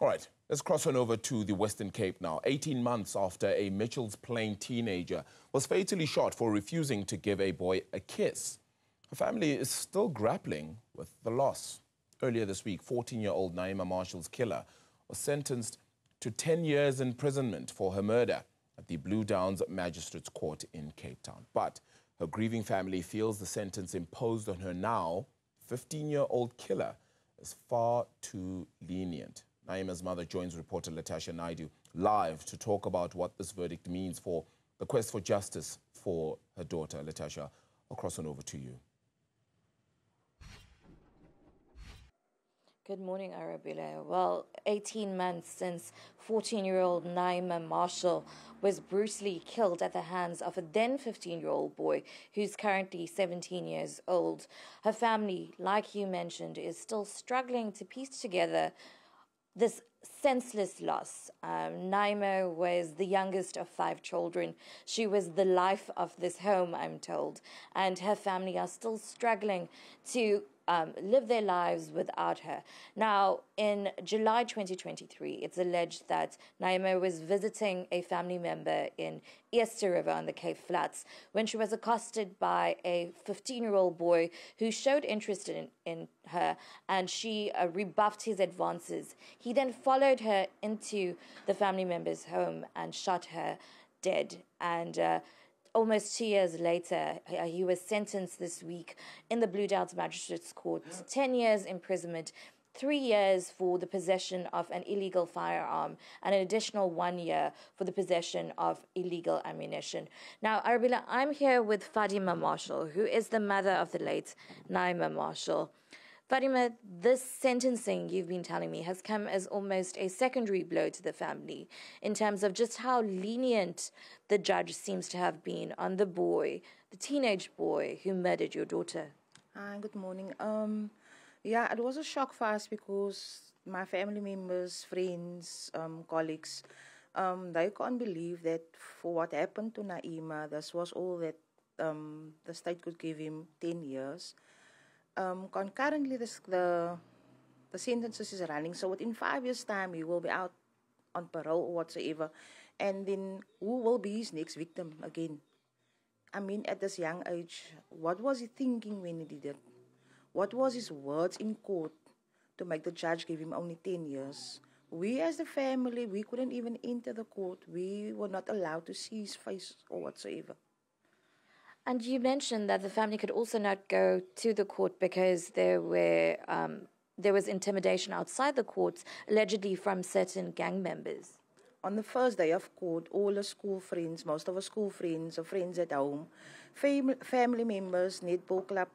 All right, let's cross on over to the Western Cape now. 18 months after a Mitchell's Plain teenager was fatally shot for refusing to give a boy a kiss, her family is still grappling with the loss. Earlier this week, 14-year-old Naeema Marshall's killer was sentenced to 10 years imprisonment for her murder at the Blue Downs Magistrate's Court in Cape Town. But her grieving family feels the sentence imposed on her now 15-year-old killer is far too lenient. Naeema's mother joins reporter Latashia Naidoo live to talk about what this verdict means for the quest for justice for her daughter. Latashia, I'll cross on over to you. Good morning, Arabella. Well, 18 months since 14-year-old Naeema Marshall was brutally killed at the hands of a then 15-year-old boy who's currently 17 years old. Her family, like you mentioned, is still struggling to piece together this senseless loss. Naeema was the youngest of 5 children. She was the life of this home, I'm told, and her family are still struggling to live their lives without her. Now, in July 2023, it's alleged that Naeema was visiting a family member in Easter River on the Cape Flats when she was accosted by a 15-year-old boy who showed interest in her, and she rebuffed his advances. He then followed her into the family member's home and shot her dead. And almost 2 years later, he was sentenced this week in the Blue Downs Magistrate's Court, 10 years imprisonment, 3 years for the possession of an illegal firearm, and an additional 1 year for the possession of illegal ammunition. Now, Arabella, I'm here with Fatima Marshall, who is the mother of the late Naeema Marshall. Fatima, this sentencing you've been telling me has come as almost a secondary blow to the family in terms of just how lenient the judge seems to have been on the boy, the teenage boy who murdered your daughter. Hi, good morning. Yeah, it was a shock for us because my family members, friends, colleagues, they can't believe that for what happened to Naeema, this was all that the state could give him 10 years. Concurrently, the sentences is running, so within 5 years' time, he will be out on parole or whatsoever. And then who will be his next victim again? I mean, at this young age, what was he thinking when he did it? What was his words in court to make the judge give him only 10 years? We as the family, we couldn't even enter the court. We were not allowed to see his face or whatsoever. And you mentioned that the family could also not go to the court because there was intimidation outside the courts, allegedly from certain gang members. On the first day of court, all the school friends, most of our school friends or friends at home, family members, netball club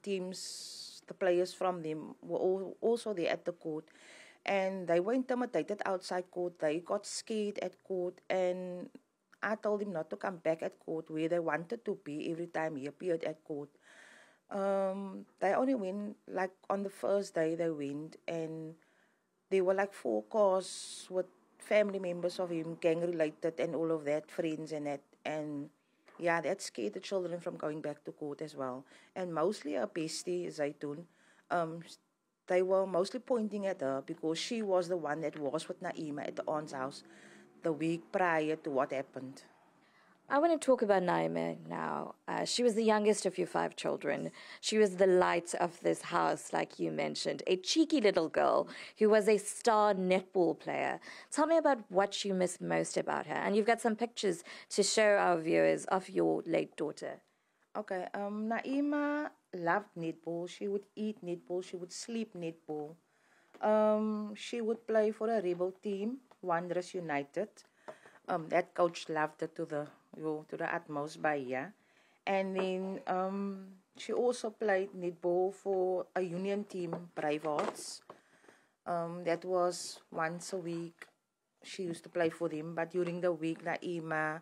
teams, the players from them were all also there at the court. And they were intimidated outside court. They got scared at court, and I told him not to come back at court where they wanted to be every time he appeared at court. They only went, like on the first day they went, and there were like 4 cars with family members of him, gang-related and all of that, friends and that. And yeah, that scared the children from going back to court as well. And mostly our bestie, Zaitun, they were mostly pointing at her because she was the one that was with Naeema at the aunt's house the week prior to what happened. I want to talk about Naeema now. She was the youngest of your 5 children. She was the light of this house, like you mentioned, a cheeky little girl who was a star netball player. Tell me about what you miss most about her. And you've got some pictures to show our viewers of your late daughter. Okay, Naeema loved netball. She would eat netball. She would sleep netball. She would play for a rebel team, Wanderers United. That coach loved her to the utmost by year. And then she also played netball for a union team, Brave Hearts. That was once a week. She used to play for them, but during the week, Naeema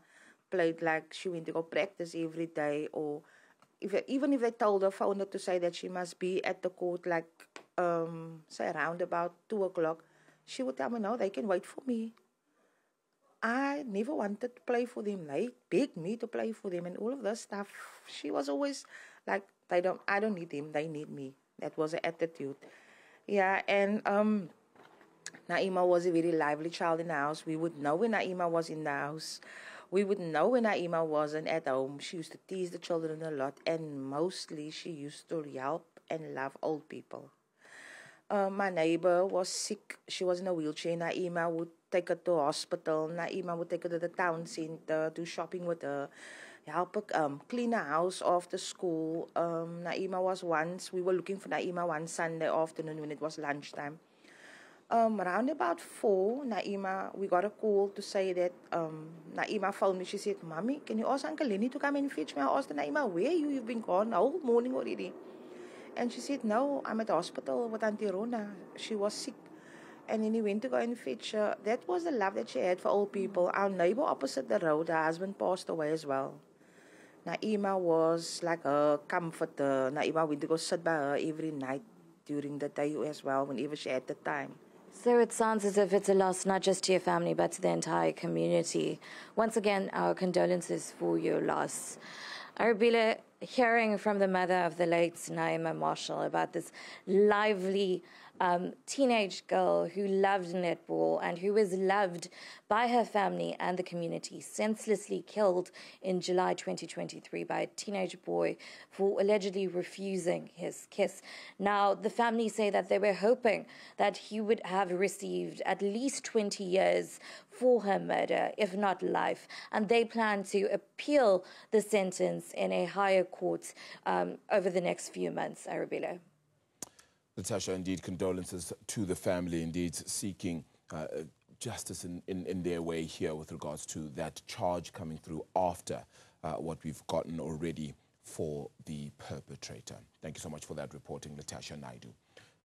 played like she went to go practice every day, or even if they told her, phoned her to say that she must be at the court, like say around about 2 o'clock, she would tell me, no, they can wait for me. I never wanted to play for them. They begged me to play for them and all of this stuff. She was always like, I don't need them, they need me. That was the attitude. Yeah, and Naeema was a very lively child in the house. We would know when Naeema was in the house. We would know when Naeema wasn't at home. She used to tease the children a lot, and mostly she used to help and love old people. My neighbor was sick. She was in a wheelchair. Naeema would take her to hospital. Naeema would take her to the town center, do shopping with her, help her clean her house after school. Naeema was once, we were looking for Naeema one Sunday afternoon when it was lunchtime. Around about 4, Naeema, we got a call to say that Naeema phoned me. She said, "Mommy, can you ask Uncle Lenny to come and fetch me?" I asked Naeema, "Where are you? You've been gone the whole morning already." And she said, "No, I'm at the hospital with Auntie Rona. She was sick." And then he went to go and fetch her. That was the love that she had for old people. Our neighbor opposite the road, her husband passed away as well. Naeema was like a comforter. Naeema went to go sit by her every night during the day as well, whenever she had the time. So it sounds as if it's a loss not just to your family, but to the entire community. Once again, our condolences for your loss. Arabile, hearing from the mother of the late Naeema Marshall about this lively teenage girl who loved netball and who was loved by her family and the community, senselessly killed in July 2023 by a teenage boy for allegedly refusing his kiss. Now, the family say that they were hoping that he would have received at least 20 years for her murder, if not life, and they plan to appeal the sentence in a higher court over the next few months. Arabile. Latashia, indeed, condolences to the family, indeed, seeking justice in their way here with regards to that charge coming through after what we've gotten already for the perpetrator. Thank you so much for that reporting, Latashia Naidoo.